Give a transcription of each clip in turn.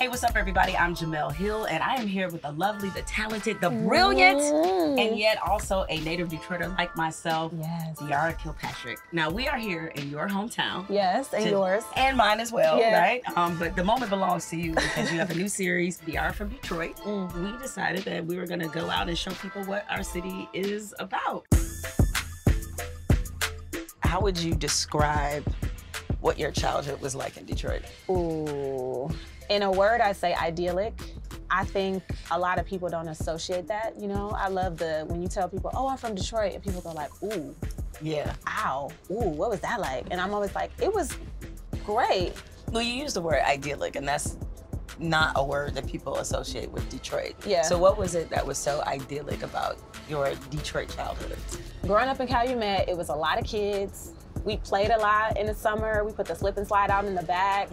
Hey, what's up, everybody? I'm Jemele Hill, and I am here with the lovely, the talented, the brilliant, and yet also a native Detroiter like myself, yes, Diarra Kilpatrick. Now, we are here in your hometown. Yes, and yours. And mine as well, yeah. right? But the moment belongs to you because you have a new series, Diarra From Detroit. We decided that we were going to go out and show people what our city is about. How would you describe what your childhood was like in Detroit? Ooh. In a word, I say idyllic. I think a lot of people don't associate that, you know? I love when you tell people, oh, I'm from Detroit, and people go like, ooh. Yeah. Ow. Ooh, what was that like? And I'm always like, it was great. Well, you use the word idyllic, and that's not a word that people associate with Detroit. Yeah. So what was it that was so idyllic about your Detroit childhood? Growing up in Calumet, it was a lot of kids. We played a lot in the summer. We put the slip and slide out in the back.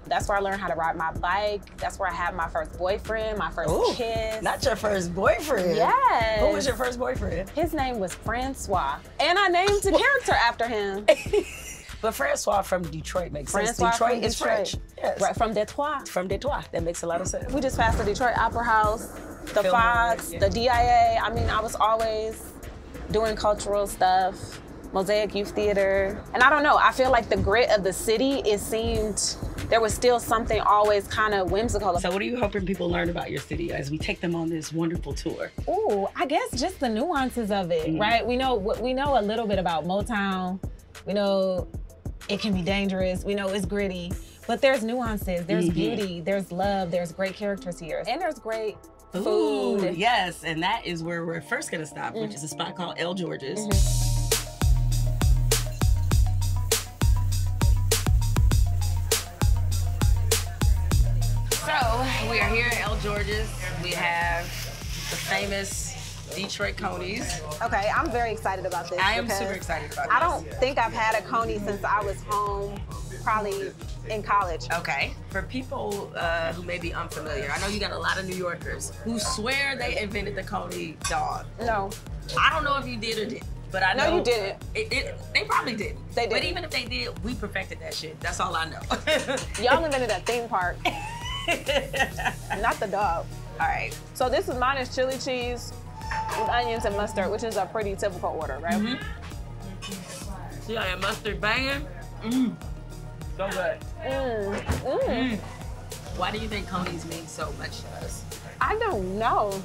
That's where I learned how to ride my bike. That's where I had my first boyfriend, my first kiss. Not your first boyfriend? Yes. Who was your first boyfriend? His name was Francois. And I named the character after him. But Francois from Detroit makes sense. Francois Detroit is French. Yes. Right, from Detroit. From Detroit. That makes a lot of sense. We just passed the Detroit Opera House, the Fox, the DIA. I mean, I was always doing cultural stuff. Mosaic Youth Theater. And I don't know, I feel like the grit of the city, it seemed there was still something always kind of whimsical. So what are you hoping people learn about your city as we take them on this wonderful tour? Ooh, I guess just the nuances of it, right? We know a little bit about Motown. We know it can be dangerous. We know it's gritty, but there's nuances, there's beauty, there's love, there's great characters here. And there's great food. Ooh, yes, and that is where we're first gonna stop, which is a spot called El George's. So, we are here at El George's. We have the famous Detroit Conies. Okay, I'm very excited about this. I am super excited about this. I don't think I've had a Coney since I was home, probably in college. Okay. For people who may be unfamiliar, I know you got a lot of New Yorkers who swear they invented the Coney dog. No. I don't know if you did or didn't. But I know no, you didn't. They probably didn't. They did. But even if they did, we perfected that shit. That's all I know. Y'all invented a theme park. Not the dog. All right. So mine is chili cheese with onions and mustard, which is a pretty typical order, right? See how that mustard banging? So good. Why do you think Conies mean so much to us? I don't know.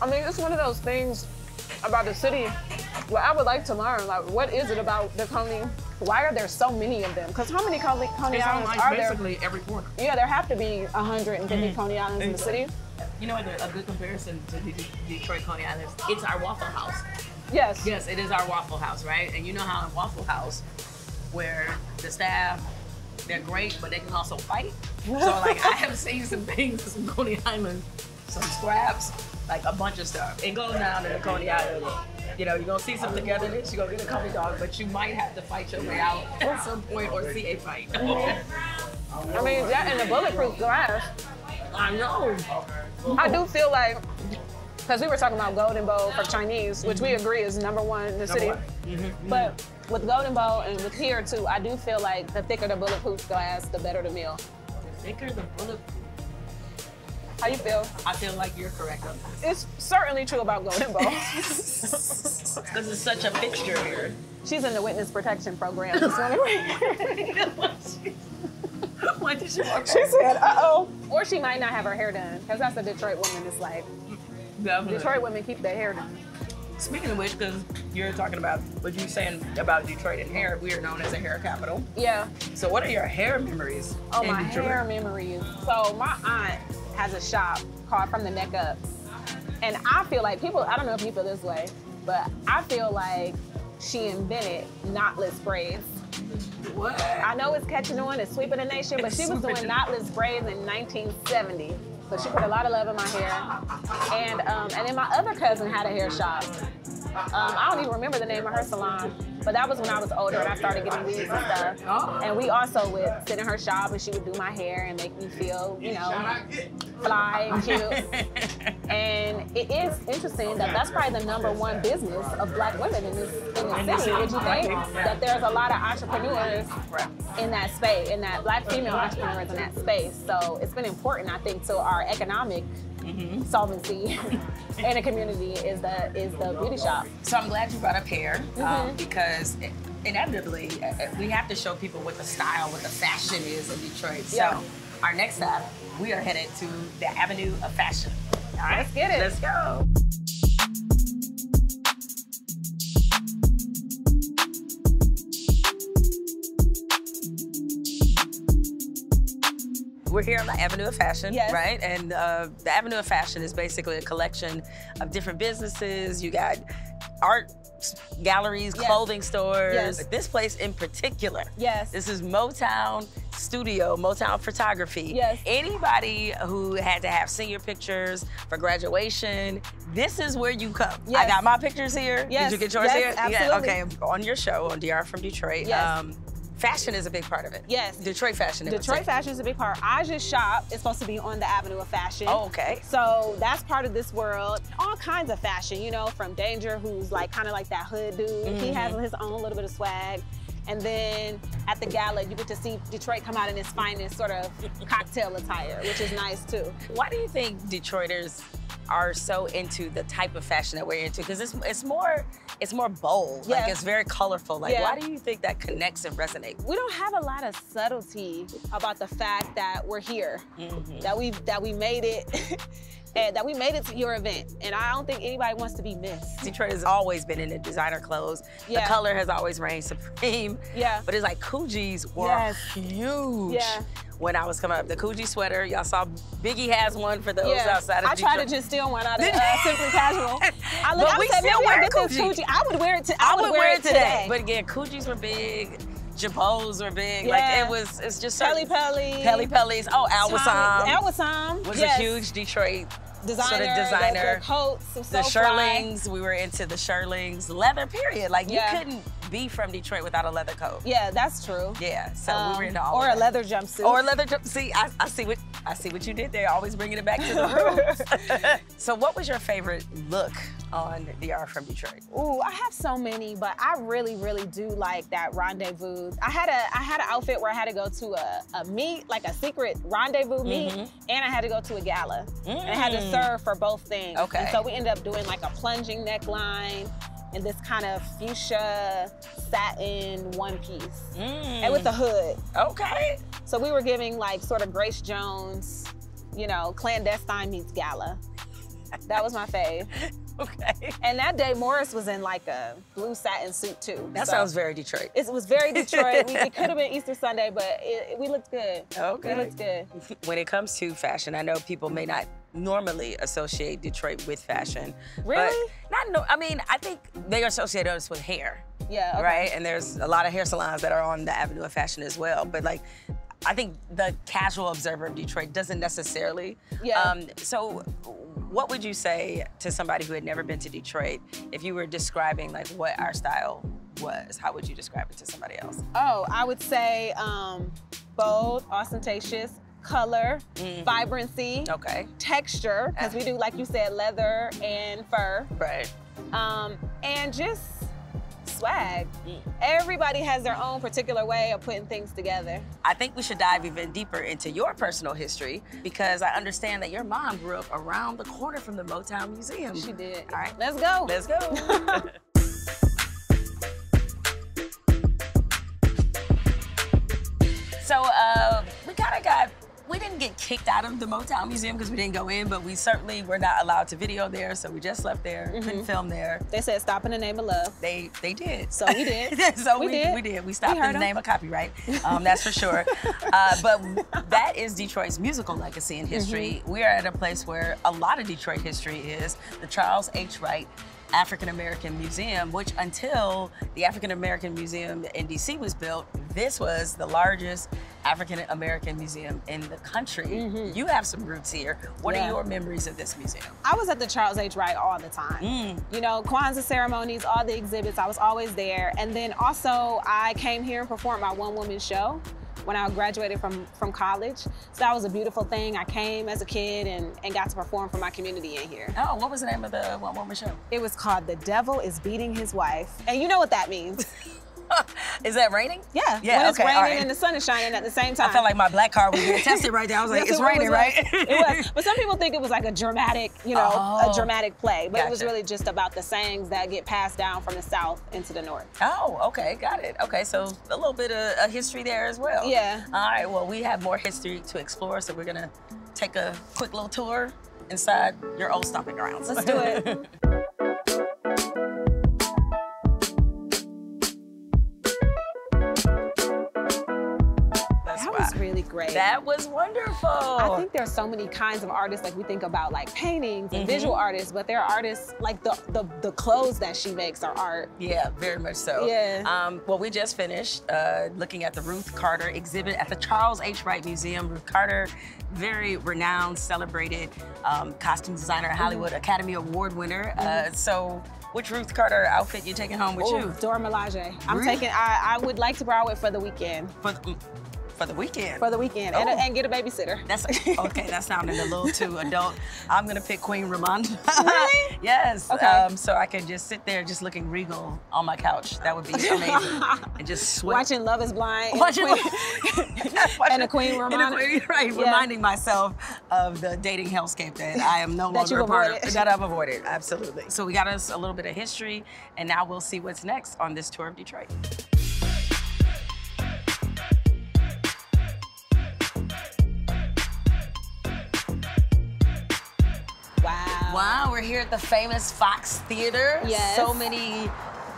I mean, it's one of those things about the city where I would like to learn, like, what is it about the Coney? Why are there so many of them? Because how many Coney Islands are there? Basically every corner. Yeah, there have to be 150 Coney Islands in the city. You know what, a good comparison to the Detroit Coney Islands, it's our Waffle House. Yes. Yes, it is our Waffle House, right? And you know how in Waffle House, where the staff, they're great, but they can also fight. So like, I have seen some things in some Coney Island, some scraps, like a bunch of stuff. It goes down in the Coney Island. You know, you're gonna see some togetherness, you're gonna get a Coney dog, but you might have to fight your way out at some point or see a fight. I mean, that and the bulletproof glass. I know. I do feel like, because we were talking about Golden Bowl for Chinese, which we agree is #1 in the city. But with Golden Bowl and with here too, I do feel like the thicker the bulletproof glass, the better the meal. The thicker the bulletproof. How you feel? I feel like you're correct on this. It's certainly true about Golden Bowl. Because it's such a fixture here. She's in the witness protection program this morning. What did she walk She said, uh-oh. Or she might not have her hair done, because that's a Detroit woman. It's like, Definitely. Detroit women keep their hair done. Speaking of which, because you're talking about what you're saying about Detroit and hair, we are known as a hair capital. Yeah. So what are your hair memories? Oh, in my Detroit? hair memories. So my aunt has a shop called From the Neck Up. And I feel like people, I don't know if you feel this way, but I feel like she invented knotless braids. What? I know it's catching on, it's sweeping the nation, but she was doing knotless braids in 1970. So she put a lot of love in my hair. And then my other cousin had a hair shop. I don't even remember the name of her salon, but that was when I was older and I started getting weaves and stuff. Oh. And we also would sit in her shop and she would do my hair and make me feel, you know, fly and cute. And it is interesting that that's probably the #1 business of Black women in this city. Would you think that there's a lot of entrepreneurs in that space, in that Black female entrepreneurs in that space? So it's been important, I think, to our economic solvency in the community is the beauty shop. So I'm glad you brought up hair because inevitably we have to show people what the style, what the fashion is in Detroit. So our next stop, we are headed to the Avenue of Fashion. All right, let's get it. Let's go. We're here on the Avenue of Fashion, right? And the Avenue of Fashion is basically a collection of different businesses. You got art galleries, clothing stores. This place in particular. This is Motown Studio, Motown Photography. Anybody who had to have senior pictures for graduation, this is where you come. I got my pictures here. Did you get yours here? Absolutely. Yeah, okay, on your show, on Diarra from Detroit. Fashion is a big part of it. Detroit fashion. Detroit fashion is a big part. I just shop. It's supposed to be on the Avenue of Fashion. Oh, okay. So that's part of this world. All kinds of fashion, you know, from Danger, who's like kind of like that hood dude. He has his own little bit of swag. And then at the gala, you get to see Detroit come out in its finest sort of cocktail attire, which is nice too. Why do you think Detroiters are so into the type of fashion that we're into? Because it's more bold. Like it's very colorful. Like why do you think that connects and resonates? We don't have a lot of subtlety about the fact that we're here, that we made it. And that we made it to your event, and I don't think anybody wants to be missed. Detroit has always been into designer clothes. The color has always reigned supreme. But it's like Coogies were huge. When I was coming up, the Coogi sweater, y'all saw Biggie has one for those outside of Detroit. I tried to just steal one out of Simply Casual. We still wear Coogi. I would wear it. I would wear it today. But again, Coogies were big. Jabos were big. Like it's just Pelly Pelly. Pelly Pellies. Oh, Alwasam was a huge Detroit designer. The coats, the Shirlings. We were into the Shirlings. Leather, period. Like you couldn't be from Detroit without a leather coat. Yeah, that's true. Yeah, so we were into all or of a leather jumpsuit. Or a leather jumpsuit. See, I see what you did there. Always bringing it back to the roots. So what was your favorite look on Diarra from Detroit? Ooh, I have so many, but I really, really do like that rendezvous. I had an outfit where I had to go to a meet, like a secret rendezvous meet, and I had to go to a gala. And I had to serve for both things. Okay. And so we ended up doing like a plunging neckline and this kind of fuchsia satin one piece. And with a hood. Okay. So we were giving like sort of Grace Jones, you know, clandestine meets gala. That was my fave. Okay. And that day, Morris was in like a blue satin suit too. That sounds very Detroit. It was very Detroit. It could have been Easter Sunday, but we looked good. Okay. We looked good. When it comes to fashion, I know people may not normally associate Detroit with fashion. Really? But I mean, I think they associate us with hair. Yeah. Okay. Right? And there's a lot of hair salons that are on the Avenue of Fashion as well. But like, I think the casual observer of Detroit doesn't necessarily. So what would you say to somebody who had never been to Detroit if you were describing like what our style was? How would you describe it to somebody else? Oh, I would say bold, ostentatious, color, vibrancy, texture, because we do, like you said, leather and fur. Right. And just swag. Everybody has their own particular way of putting things together. I think we should dive even deeper into your personal history because I understand that your mom grew up around the corner from the Motown Museum. She did. All right. Let's go. Let's go. So we didn't get kicked out of the Motown Museum because we didn't go in, but we certainly were not allowed to video there, so we just left there, couldn't film there. They said stop in the name of love. They did. So we did. So we did. We stopped in the name of copyright, that's for sure. But that is Detroit's musical legacy and history. We are at a place where a lot of Detroit history is. The Charles H. Wright African American Museum, which until the African American Museum in DC was built, this was the largest African-American museum in the country. You have some roots here. What are your memories of this museum? I was at the Charles H. Wright all the time. You know, Kwanzaa ceremonies, all the exhibits, I was always there. And then also I came here and performed my one-woman show when I graduated from college. So that was a beautiful thing. I came as a kid and got to perform for my community in here. Oh, what was the name of the one-woman show? It was called The Devil is Beating His Wife. And you know what that means. Is that raining? Yeah, when it's raining and the sun is shining at the same time. I felt like my black card was being tested right there. I was like, it's raining, right? It was. But some people think it was like a dramatic, you know, a dramatic play. But it was really just about the sayings that get passed down from the South into the North. Oh, okay, got it. Okay, so a little bit of history there as well. Yeah. All right, well, we have more history to explore, so we're gonna take a quick little tour inside your old stomping grounds. Let's do it. That was really great. That was wonderful. I think there's so many kinds of artists, like we think about like paintings and visual artists, but there are artists like the clothes that she makes are art. Yeah, very much so. Yeah. Well, we just finished looking at the Ruth Carter exhibit at the Charles H. Wright Museum. Ruth Carter, very renowned, celebrated costume designer, Hollywood Academy Award winner. So which Ruth Carter outfit you taking home with you? Dora Milaje. I'm taking, I would like to borrow it for the weekend. For the weekend? For the weekend, and get a babysitter. That's okay, that's sounding a little too adult. I'm gonna pick Queen Ramonda. Really? Yes. Okay. So I can just sit there just looking regal on my couch. That would be amazing. And just sweat. Watching Love is Blind and the Queen Ramonda. Right, reminding myself of the dating hellscape that I am no longer a part of. That I've avoided, absolutely. So we got us a little bit of history, and now we'll see what's next on this tour of Detroit. Wow, we're here at the famous Fox Theater. Yes. So many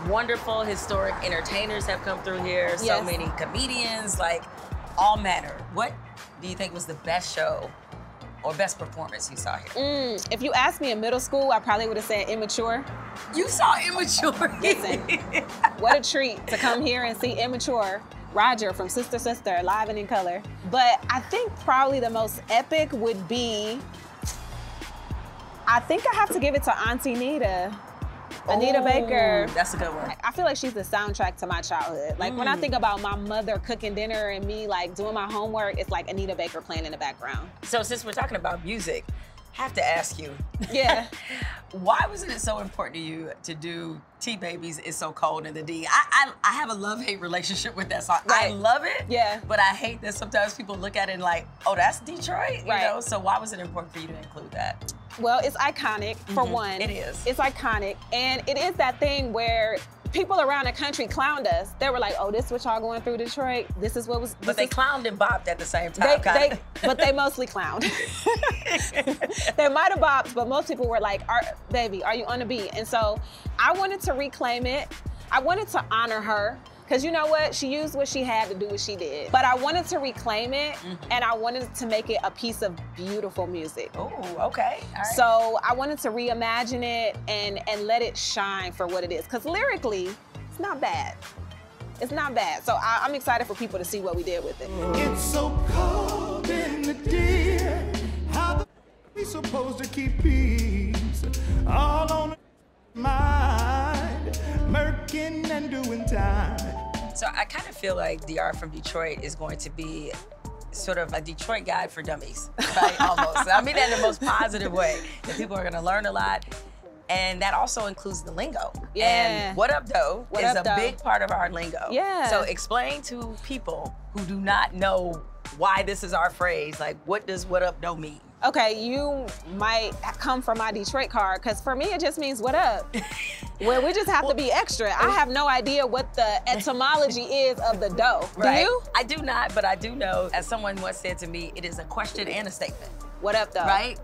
wonderful historic entertainers have come through here. Yes. So many comedians, like all manner. What do you think was the best show or best performance you saw here? If you asked me in middle school, I probably would have said Immature. You saw Immature. Listen, what a treat to come here and see Immature. Roger from Sister Sister, live and in color. But I think probably the most epic would be, I think I have to give it to Auntie Nita. Anita Baker. That's a good one. I feel like she's the soundtrack to my childhood. Like when I think about my mother cooking dinner and me like doing my homework, it's like Anita Baker playing in the background. So since we're talking about music, I have to ask you. Yeah. Why was it so important to you to do T-Babies It's So Cold in the D? I have a love-hate relationship with that song. Right. I love it, yeah, but I hate that sometimes people look at it and like, oh, that's Detroit, you right. know? So why was it important for you to include that? Well, it's iconic, for one. It is. It's iconic, and it is that thing where people around the country clowned us. They were like, oh, this is what y'all going through Detroit? This is what was... But they clowned and bopped at the same time, but they mostly clowned. They might have bopped, but most people were like, baby, are you on the beat? And so I wanted to reclaim it. I wanted to honor her. Because you know what? She used what she had to do what she did. But I wanted to reclaim it, and I wanted to make it a piece of beautiful music. Oh, okay. All right. So I wanted to reimagine it and let it shine for what it is. Because lyrically, it's not bad. It's not bad. So I'm excited for people to see what we did with it. It's so cold in the deer. How the we supposed to keep peace? All on the mind, murking and doing time. So I kind of feel like Diarra From Detroit is going to be sort of a Detroit guide for dummies, right? Almost. I mean that in the most positive way. That people are gonna learn a lot. And that also includes the lingo. Yeah. And what up, though, is a big part of our lingo. Yeah. So explain to people who do not know why this is our phrase, like what does what up, though mean? Okay, you might come from my Detroit card, because for me it just means what up. Where we just have to be extra. I have no idea what the etymology is of the dough. Right. Do you? I do not, but I do know, as someone once said to me, it is a question and a statement. What up, though? Right?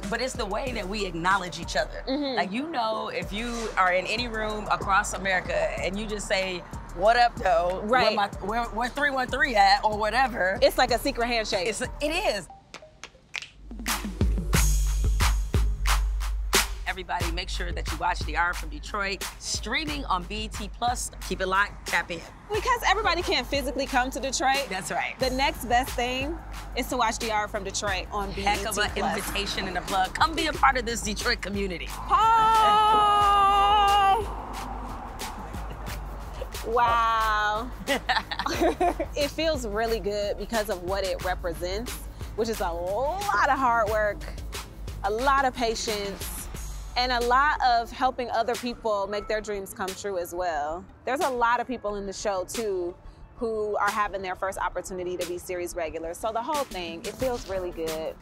But it's the way that we acknowledge each other. Like, you know, if you are in any room across America and you just say, what up, though? Right. Where 313 at, or whatever. It's like a secret handshake. It is. everybody, make sure that you watch Diarra from Detroit, streaming on BET Plus. Keep it locked, tap in. Because everybody can't physically come to Detroit. That's right. The next best thing is to watch Diarra from Detroit on BET Heck of an invitation and a plug. Come be a part of this Detroit community. Hi! Wow. It feels really good because of what it represents, which is a lot of hard work, a lot of patience, and a lot of helping other people make their dreams come true as well. There's a lot of people in the show too who are having their first opportunity to be series regulars. So the whole thing, it feels really good.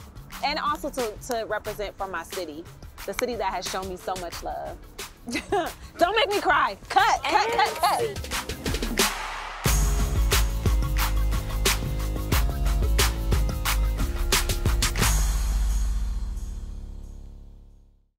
And also to represent for my city, the city that has shown me so much love. Don't make me cry. Cut.